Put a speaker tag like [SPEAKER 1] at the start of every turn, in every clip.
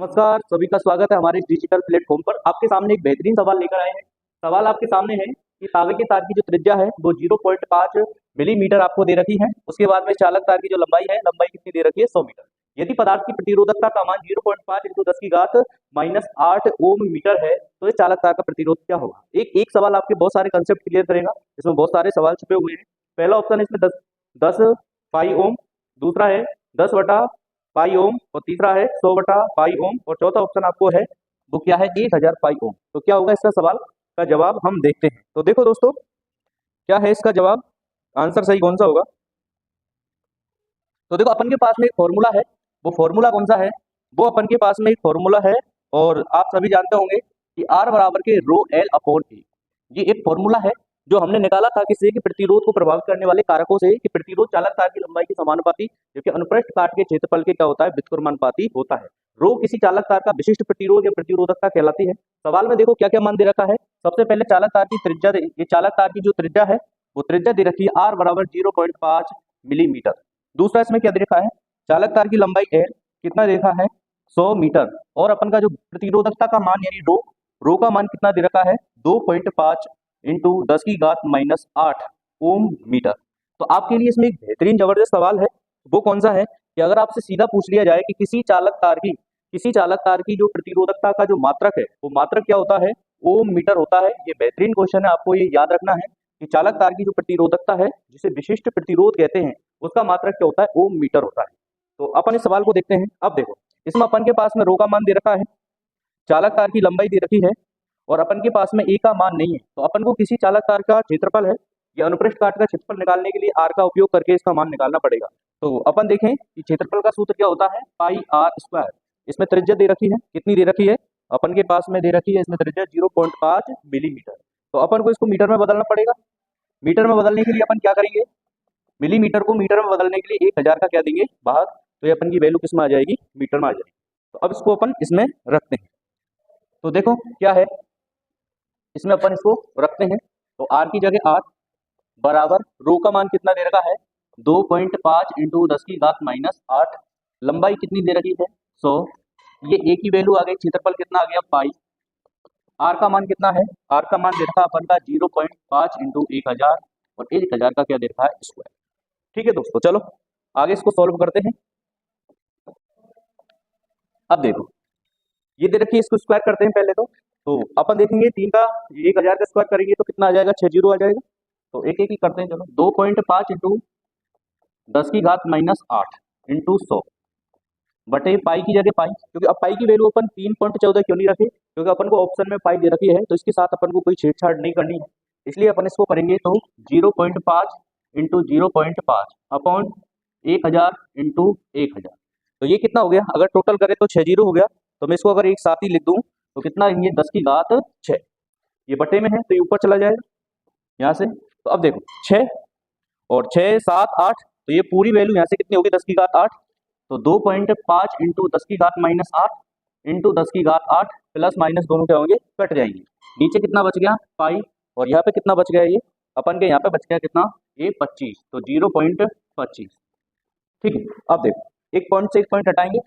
[SPEAKER 1] नमस्कार, सभी का स्वागत है हमारे इस डिजिटल प्लेटफॉर्म पर। आपके सामने एक बेहतरीन सवाल लेकर आए हैं। सवाल आपके सामने है कि तावे के तार की जो त्रिज्या है वो 0.5 मिलीमीटर आपको दे रखी है। उसके बाद में चालक तार की जो लंबाई है, लंबाई कितनी दे रखी है? 100 मीटर। यदि पदार्थ की प्रतिरोधकता का मान 0.5 × 10 की घात -8 ओम मीटर है, तो इस चालक तार का प्रतिरोध क्या होगा? एक एक सवाल आपके बहुत सारे कंसेप्ट क्लियर करेगा। इसमें बहुत सारे सवाल छुपे हुए हैं। पहला ऑप्शन है इसमें 10 पाई ओम, दूसरा है 10 बटा पाई ओम, और तीसरा है 100 बटा पाई ओम, और चौथा ऑप्शन आपको है वो क्या है? 1000 पाई ओम। तो क्या होगा इसका सवाल का जवाब? हम देखते हैं। तो देखो दोस्तों, क्या है इसका जवाब, आंसर सही कौन सा होगा? तो देखो, अपन के पास में एक फॉर्मूला है। वो फॉर्मूला कौन सा है? वो अपन के पास में एक फॉर्मूला है, और आप सभी जानते होंगे कि R बराबर के रो एल अपॉन ए। ये एक फॉर्मूला है जो हमने निकाला था किसी कि प्रतिरोध को प्रभावित करने वाले कारकों से, कि प्रतिरोध चालक तार की लंबाई के समानुपाती, जबकि अनुप्रस्थ काट के क्षेत्रफल के क्या होता है? व्युत्क्रमानुपाती होता है। रो किसी चालक तार का विशिष्ट प्रतिरोध या प्रतिरोधकता कहलाती है। सवाल में देखो क्या क्या मान दे रखा है। सबसे पहले चालक तार की त्रिज्या, ये चालक तार की जो त्रिज्या है वो त्रिज्या दे रखी है R बराबर 0.5 मिलीमीटर। दूसरा इसमें क्या दे रखा है? चालक तार की लंबाई L कितना दे रखा है? 100 मीटर। और अपन का जो प्रतिरोधकता का मान यानी रो का मान कितना दे रखा है? 2.5 × 10 की घात -8 ओम मीटर। तो आपके लिए इसमें एक बेहतरीन जबरदस्त सवाल है। वो कौन सा है कि अगर आपसे सीधा पूछ लिया जाए कि किसी चालक तार की जो प्रतिरोधकता का जो मात्रक है, वो मात्रक क्या होता है? ओम मीटर होता है। ये बेहतरीन क्वेश्चन है, आपको ये याद रखना है कि चालक तार की जो प्रतिरोधकता है, जिसे विशिष्ट प्रतिरोध कहते हैं, उसका मात्रक क्या होता है? ओम मीटर होता है। तो अपन इस सवाल को देखते हैं। अब देखो, इसमें अपन के पास में रो का मान दे रखा है, चालक तार की लंबाई दे रखी है, और अपन के पास में ए का मान नहीं है। तो अपन को किसी चालक तार का क्षेत्रफल है या अनुप्रस्थ काट का क्षेत्रफल निकालने के लिए आर का उपयोग करके इसका मान निकालना पड़ेगा। तो अपन देखें कि क्षेत्रफल का सूत्र क्या होता है? पाई आर स्क्वायर। इसमें त्रिज्या दे रखी है, कितनी दे रखी है? अपन के पास में दे रखी है इसमें त्रिज्या 0.5 मिलीमीटर। तो अपन को इसको मीटर में बदलना पड़ेगा। मीटर में बदलने के लिए अपन क्या करेंगे? मिलीमीटर को मीटर में बदलने के लिए 1000 का क्या देंगे? बाहर। तो ये अपन की वैल्यू किस में आ जाएगी? मीटर में आ जाएगी। तो अब इसको अपन इसमें रखते हैं। तो देखो क्या है, इसमें अपन इसको रखते हैं। तो आर की जगह आर बराबर रो का मान कितना दे रखा है? 2.5 × 10 की घात -8। लंबाई कितनी दे रखी है? 100। ये ए की वैल्यू आ गई, क्षेत्रफल कितना आ गया? पाई। आर का मान कितना है? आर का मान दे रखा अपन का 0.5 × 1000, और 1000 का क्या दे रखा है? स्क्वायर। ठीक है दोस्तों, चलो आगे इसको सॉल्व करते हैं। अब देखो, ये दे रखी है, इसको स्क्वायर करते हैं पहले। तो अपन देखेंगे 3 का 1000 का स्क्वायर करेंगे तो कितना आ जाएगा? 6 जीरो आ जाएगा। तो एक एक ही करते हैं। चलो, 2.5 × 10 की घात -8 × 100 बटे पाई की जगह पाई, क्योंकि अब पाई की वैल्यू अपन 3.14 क्यों नहीं रखे? क्योंकि अपन को ऑप्शन में पाई दे रखी है, तो इसके साथ अपन को कोई छेड़छाड़ नहीं करनी है, इसलिए अपन इसको करेंगे। तो 0.5 × 0.5 अपॉन 1000 × 1000। तो ये कितना हो गया? अगर टोटल करें तो 6 जीरो हो गया। तो मैं इसको अगर एक साथ ही लिख दूं तो कितना? ये 10 की घात 6। ये बटे में है तो ये ऊपर चला जाएगा यहाँ से। तो अब देखो 6 और 6 7 8, तो ये पूरी वैल्यू यहाँ से कितनी होगी? 10 की घात 8। तो 2.5 × 10 की घात -8 × 10 की घात 8 प्लस माइनस दोनों क्या होंगे? कट जाएंगे। नीचे कितना बच गया? पाई। और यहाँ पे कितना बच गया? ये अपन के यहाँ पे बच गया कितना? ये 25। तो 0.25। ठीक है। अब देखो, एक पॉइंट से एक पॉइंट हटाएंगे,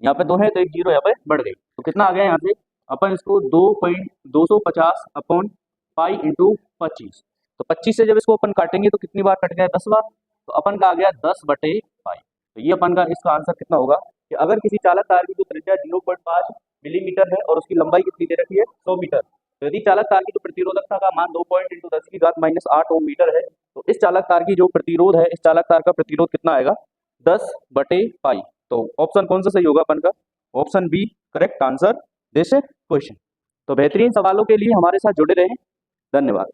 [SPEAKER 1] यहाँ पे 2 है तो एक जीरो यहाँ पे बढ़ गई। तो कितना आ गया यहाँ से? अपन इसको 2.250 अपॉन पाई × 25। तो 25 से जब इसको अपन काटेंगे तो कितनी बार कट गया? 10 बार। तो अपन का आ गया 10 बटे पाई। तो ये अपन का इसका आंसर कितना होगा कि अगर किसी चालक तार की जो त्रिज्या 0.5 मिलीमीटर है और उसकी लंबाई कितनी दे रखी है? 100 मीटर। तो यदि चालक तार की जो प्रतिरोधकता का मान 2 × 10 की घात -8 ओम मीटर है, तो इस चालक तार की जो प्रतिरोध है, इस चालक तार का प्रतिरोध कितना आएगा? 10 बटे पाई। तो ऑप्शन कौन सा सही होगा अपन का? Option B correct answer this question. तो बेहतरीन सवालों के लिए हमारे साथ जुड़े रहें। धन्यवाद।